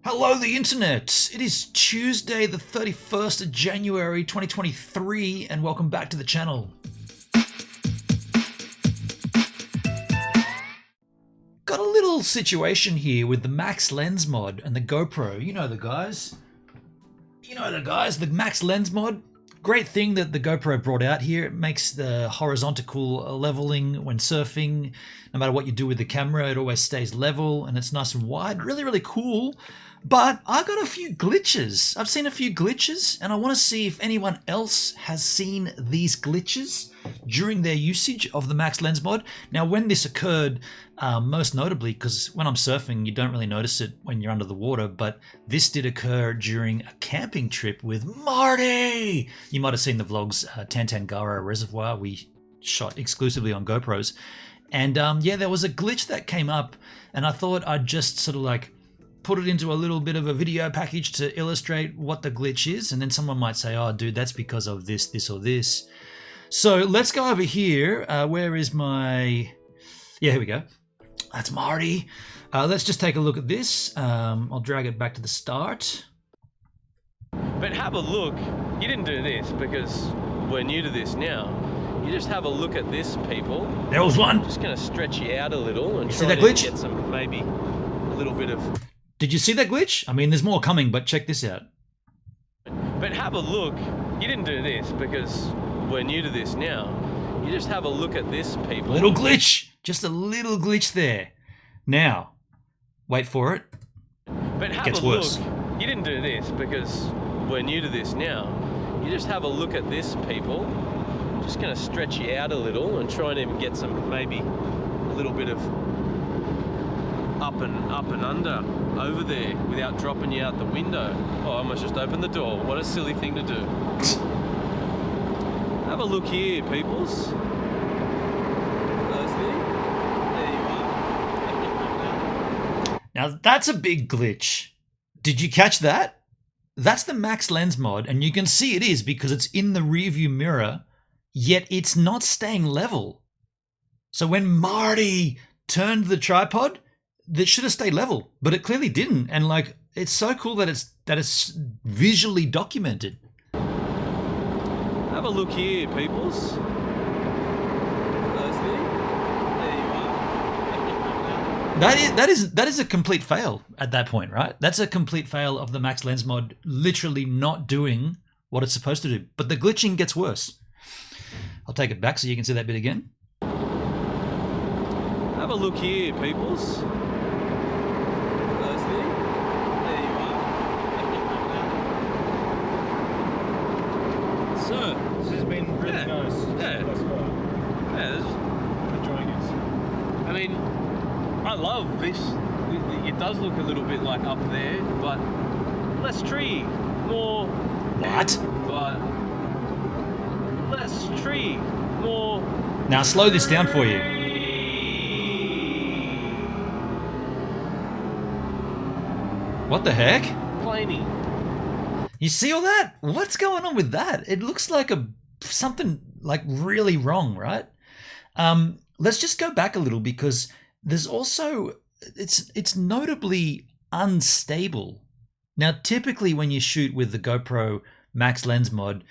Hello the internet! It is Tuesday the 31st of January 2023 and welcome back to the channel. Got a little situation here with the Max Lens Mod and the GoPro. You know the guys. The Max Lens Mod. Great thing that the GoPro brought out here. It makes the horizontal leveling when surfing. No matter what you do with the camera, it always stays level and it's nice and wide. Really, really cool. But I got a few glitches. I've seen a few glitches and I want to see if anyone else has seen these glitches during their usage of the Max Lens Mod. Now, when this occurred, most notably, because when I'm surfing, you don't really notice it when you're under the water, but this did occur during a camping trip with Marty. You might have seen the vlogs, Tantangara Reservoir. We shot exclusively on GoPros. And yeah, there was a glitch that came up and I thought I'd just sort of like put it into a little bit of a video package to illustrate what the glitch is. And then someone might say, oh, dude, that's because of this, this, or this. So let's go over here. Where is my... Yeah, here we go. That's Marty. Let's just take a look at this. I'll drag it back to the start. But have a look. You didn't do this because we're new to this now. You just have a look at this, people. There was one. Just going to stretch you out a little and see try that to glitch? get some, maybe a little bit of... Did you see that glitch? I mean, there's more coming, but check this out. But have a look. You didn't do this because we're new to this now. You just have a look at this, people. Little glitch. Just a little glitch there. Now, wait for it. But have Gets a look. worse. You didn't do this because we're new to this now. You just have a look at this, people. Just going to stretch you out a little and try and even get some, maybe a little bit of up and under over there without dropping you out the window. Oh, I almost just opened the door. What a silly thing to do. Have a look here, peoples. There you are. Now, that's a big glitch. Did you catch that? That's the Max Lens Mod, and you can see it is because it's in the rearview mirror, yet it's not staying level. So when Marty turned the tripod, that should have stayed level, but it clearly didn't. And like, it's so cool that it's visually documented. Have a look here, peoples. There you are. That is a complete fail at that point, right? That's a complete fail of the Max Lens Mod literally not doing what it's supposed to do. But the glitching gets worse. I'll take it back so you can see that bit again. Have a look here, peoples. There you are. So, This has been really nice. Yeah. Thus far. yeah, Enjoying it. I mean, I love this. It does look a little bit like up there, but less tree, more. What? But less tree, more. Now slow this down for you. What the heck? Plainy. You see all that? What's going on with that? It looks like something like really wrong, right? Let's just go back a little because there's also it's notably unstable. Now, typically when you shoot with the GoPro Max Lens Mod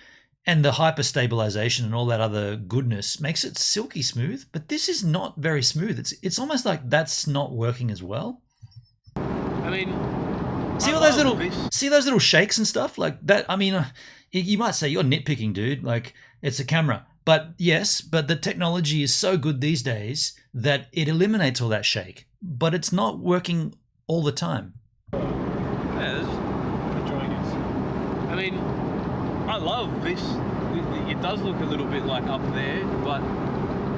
and the hyper stabilization and all that other goodness makes it silky smooth, but this is not very smooth. It's almost like that's not working as well. I mean, See all those little shakes and stuff like that. I mean, you might say you're nitpicking, dude. Like, it's a camera, but yes, but the technology is so good these days that it eliminates all that shake, but it's not working all the time. Yeah, Enjoying it. I mean, I love this. It does look a little bit like up there, but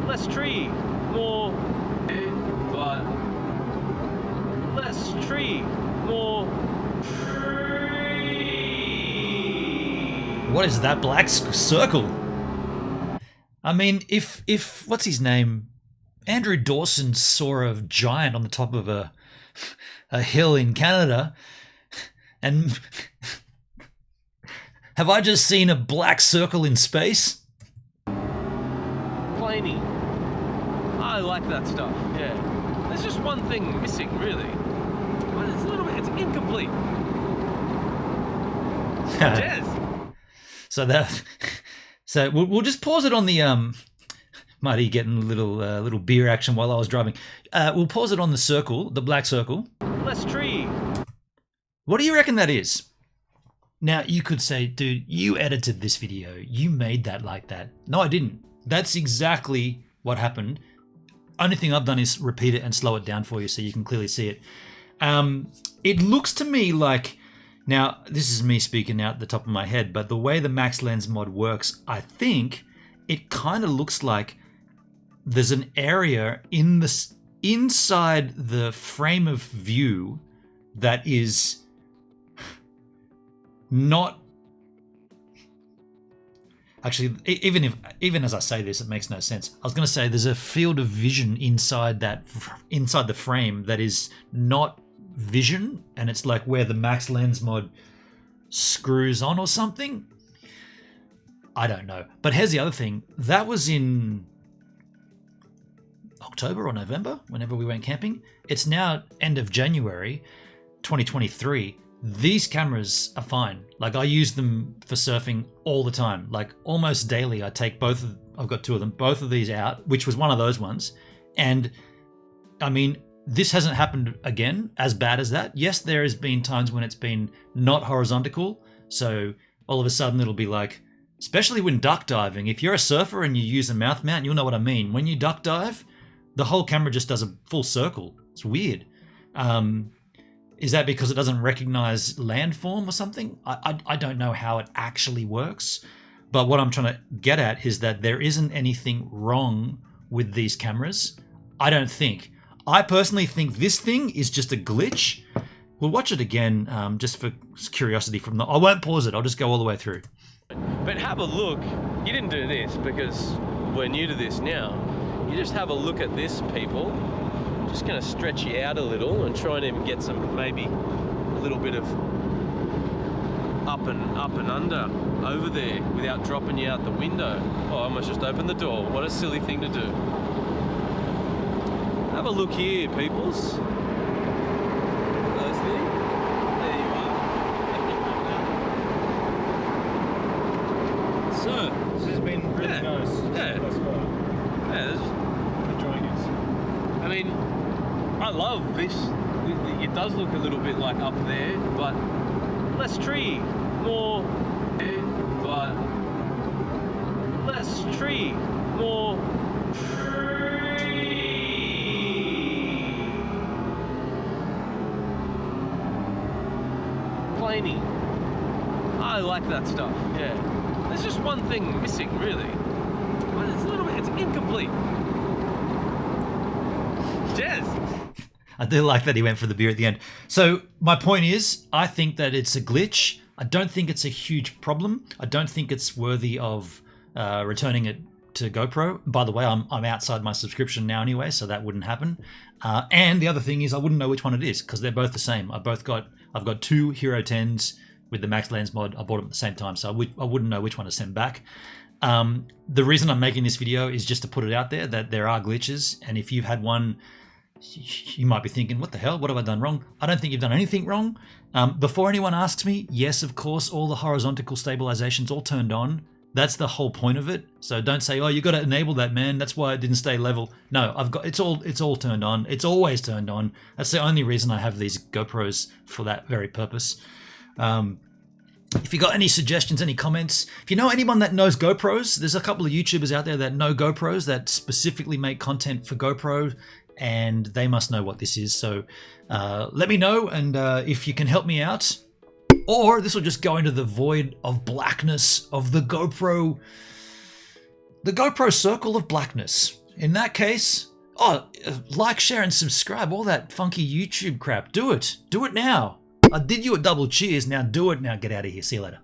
less tree, more. But less tree, more. What is that black circle? I mean, if what's his name? Andrew Dawson saw a giant on the top of a hill in Canada, and have I just seen a black circle in space? Plainy. I like that stuff. Yeah. There's just one thing missing, really. Well, it's a little bit. It's incomplete. incomplete. Yes. So we'll just pause it on the Marty getting a little beer action while I was driving. We'll pause it on the circle, the black circle. Less tree. What do you reckon that is? Now you could say, dude, you edited this video. You made that like that. No, I didn't. That's exactly what happened. Only thing I've done is repeat it and slow it down for you so you can clearly see it. It looks to me like, now this is me speaking out the top of my head, but the way the Max Lens Mod works, I think it kind of looks like there's an area in this inside the frame of view that is not actually, even as I say this, it makes no sense. I was going to say there's a field of vision inside the frame that is not vision, and it's like where the Max Lens Mod screws on or something. I don't know. But here's the other thing. That was in October or November, whenever we went camping. It's now end of January 2023. These cameras are fine. Like I use them for surfing all the time. Like almost daily I take I've got two of them, both of these out, which was one of those ones. And I mean, this hasn't happened again as bad as that. Yes, there has been times when it's been not horizontal. So all of a sudden it'll be like, especially when duck diving, if you're a surfer and you use a mouth mount, you'll know what I mean. When you duck dive, the whole camera just does a full circle. It's weird. Is that because it doesn't recognize landform or something? I don't know how it actually works. But what I'm trying to get at is that there isn't anything wrong with these cameras. I don't think. I personally think this thing is just a glitch. We'll watch it again just for curiosity. I won't pause it. I'll just go all the way through. But have a look. You didn't do this because we're new to this now. You just have a look at this, people. Just going to stretch you out a little and try and even get some, maybe a little bit of up and under over there without dropping you out the window. Oh, I almost just opened the door. What a silly thing to do. Have a look here, peoples. Closely. There you are. So, This has been really nice. Yeah. Thus far. Yeah, this is, Enjoying it. I mean, I love this. It does look a little bit like up there, but less tree, more there, but less tree, more tree. Plainy. I like that stuff, yeah. There's just one thing missing, really. But it's a little bit, it's incomplete. Yes. I do like that he went for the beer at the end. So my point is, I think that it's a glitch. I don't think it's a huge problem. I don't think it's worthy of returning it to GoPro. By the way, I'm outside my subscription now anyway, so that wouldn't happen. And the other thing is, I wouldn't know which one it is because they're both the same. I've got two Hero 10s with the Max Lens Mod. I bought them at the same time, so I wouldn't know which one to send back. The reason I'm making this video is just to put it out there that there are glitches, and if you've had one, you might be thinking, what the hell? What have I done wrong? I don't think you've done anything wrong. Before anyone asks me, yes, of course, all the horizontal stabilization's all turned on. That's the whole point of it. So don't say, oh, you got to enable that, man. That's why it didn't stay level. No, it's all turned on. It's always turned on. That's the only reason I have these GoPros, for that very purpose. If you got any suggestions, any comments, if you know anyone that knows GoPros, there's a couple of YouTubers out there that know GoPros that specifically make content for GoPro, and they must know what this is. So let me know, and if you can help me out, or this will just go into the void of blackness of the GoPro circle of blackness. In that case, like, share, and subscribe, all that funky YouTube crap. Do it now. I did you a double cheers. Now do it. Now get out of here. See you later.